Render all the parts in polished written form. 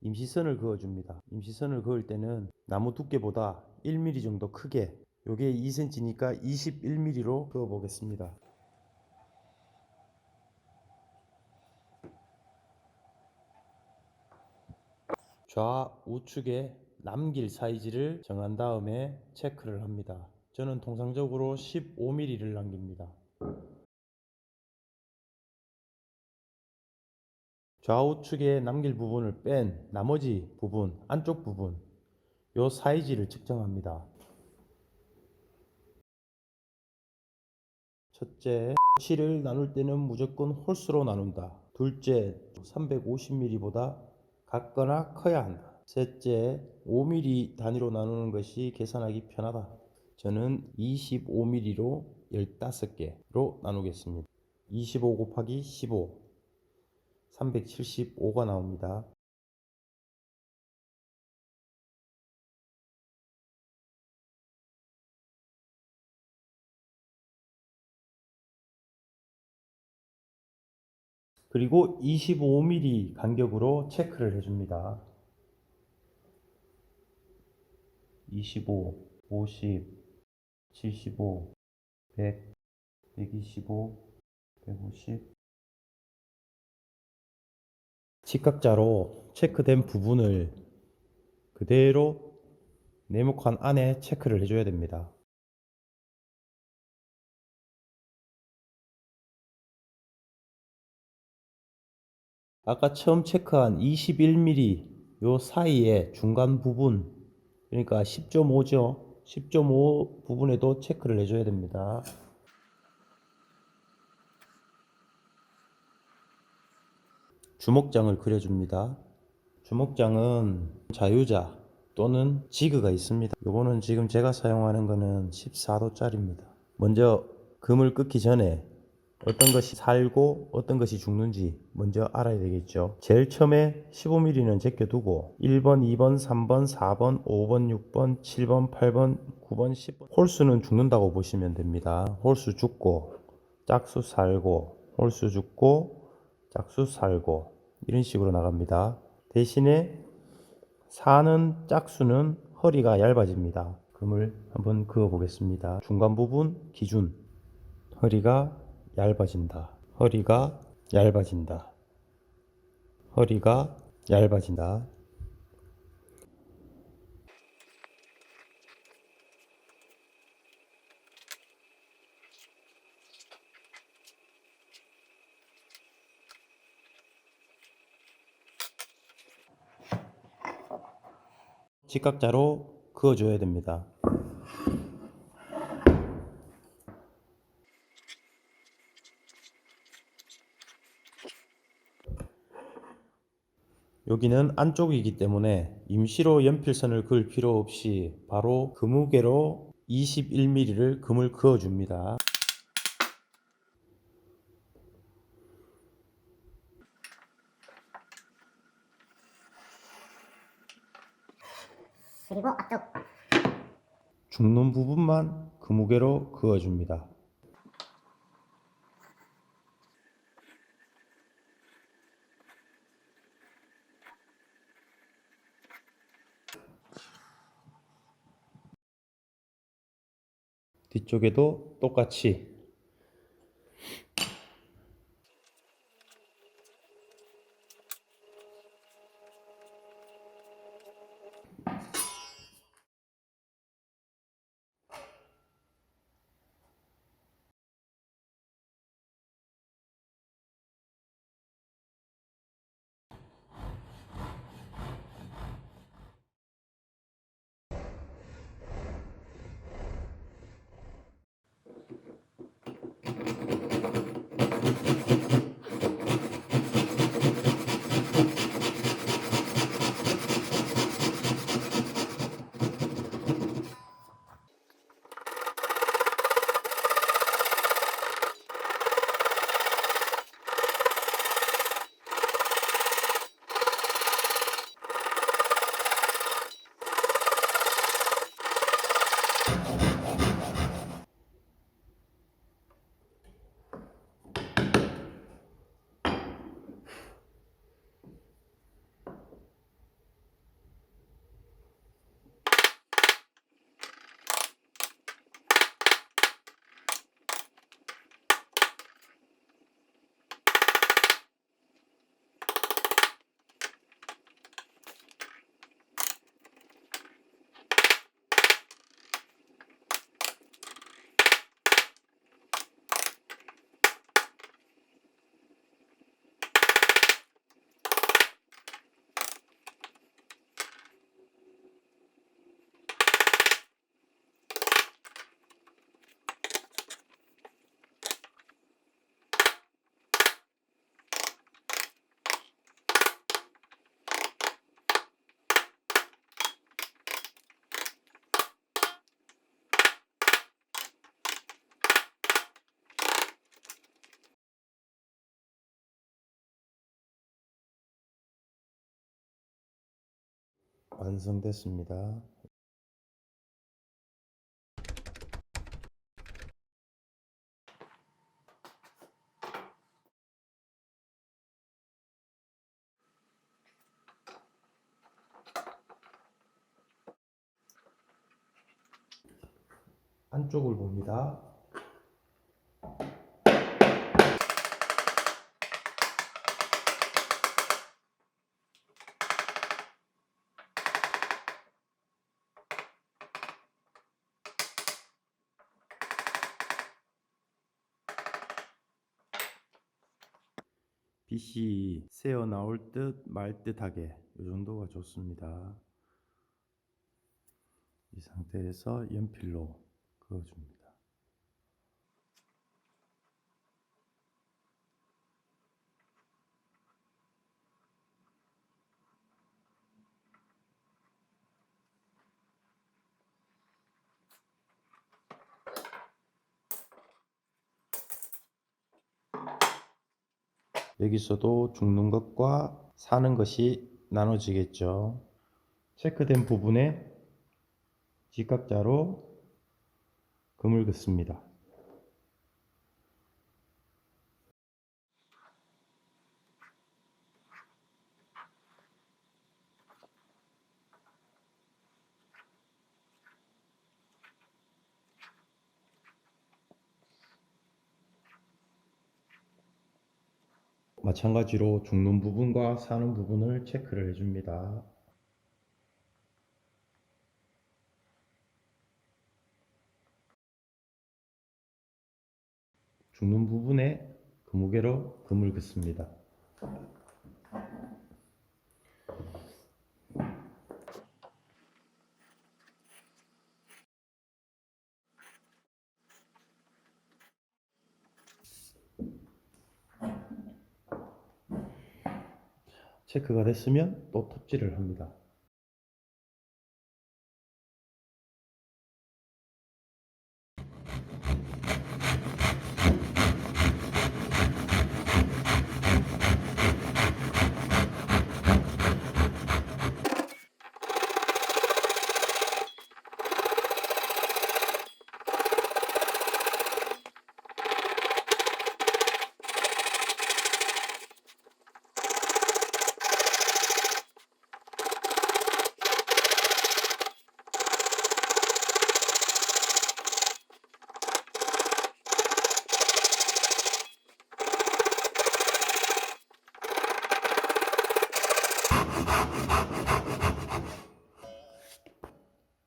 임시선을 그어줍니다. 임시선을 그을 때는 나무 두께보다 1mm 정도 크게, 요게 2cm니까 21mm로 그어 보겠습니다. 좌우측에 남길 사이즈를 정한 다음에 체크를 합니다. 저는 통상적으로 15mm를 남깁니다. 좌우측에 남길 부분을 뺀 나머지 부분, 안쪽 부분, 요 사이즈를 측정합니다. 첫째, 실을 나눌 때는 무조건 홀수로 나눈다. 둘째, 350mm보다 같거나 커야 한다. 셋째, 5mm 단위로 나누는 것이 계산하기 편하다. 저는 25mm로 15개로 나누겠습니다. 25 곱하기 15, 375가 나옵니다. 그리고 25mm 간격으로 체크를 해줍니다. 25, 50, 75, 100, 125, 150. 직각자로 체크된 부분을 그대로 네모칸 안에 체크를 해줘야 됩니다. 아까 처음 체크한 21mm 요 사이에 중간 부분, 그러니까 10.5죠. 10.5 부분에도 체크를 해줘야 됩니다. 주먹장을 그려줍니다. 주먹장은 자유자 또는 지그가 있습니다. 요거는 지금 제가 사용하는 거는 14도짜리입니다. 먼저 금을 끄기 전에 어떤 것이 살고 어떤 것이 죽는지 먼저 알아야 되겠죠. 제일 처음에 15mm는 제껴두고 1번, 2번, 3번, 4번, 5번, 6번, 7번, 8번, 9번, 10번 홀수는 죽는다고 보시면 됩니다. 홀수 죽고 짝수 살고 홀수 죽고 짝수 살고 이런 식으로 나갑니다. 대신에 사는 짝수는 허리가 얇아집니다. 금을 한번 그어 보겠습니다. 중간 부분 기준 허리가 얇아진다. 허리가 얇아진다. 허리가 얇아진다. 직각자로 그어줘야 됩니다. 여기는 안쪽이기 때문에 임시로 연필선을 그을 필요 없이 바로 금무게로 21mm를 금을 그어줍니다. 그리고 앞쪽 죽는 부분만 금무게로 그어줍니다. 뒤쪽에도 똑같이 완성됐습니다. 안쪽을 봅니다. 빛이 새어 나올 듯 말 듯하게 이 정도가 좋습니다. 이 상태에서 연필로 그어줍니다. 여기서도 죽는 것과 사는 것이 나눠지겠죠. 체크된 부분에 직각자로 금을 긋습니다. 마찬가지로 죽는 부분과 사는 부분을 체크를 해줍니다. 죽는 부분에 금무게로 금을 긋습니다. 체크가 됐으면 또 톱질을 합니다.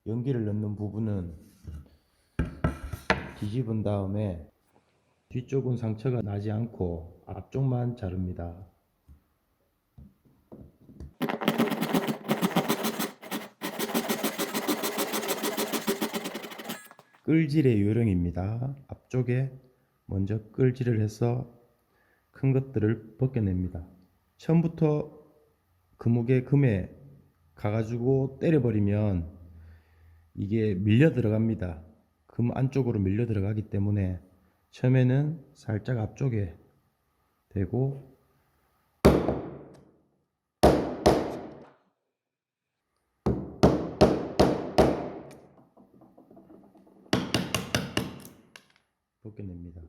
연기를 넣는 부분은 뒤집은 다음에 뒤쪽은 상처가 나지 않고 앞쪽만 자릅니다. 끌질의 요령입니다. 앞쪽에 먼저 끌질을 해서 큰 것들을 벗겨냅니다. 처음부터 금옥의 금에 가가지고 때려버리면 이게 밀려 들어갑니다. 금 안쪽으로 밀려 들어가기 때문에 처음에는 살짝 앞쪽에 대고 벗겨냅니다.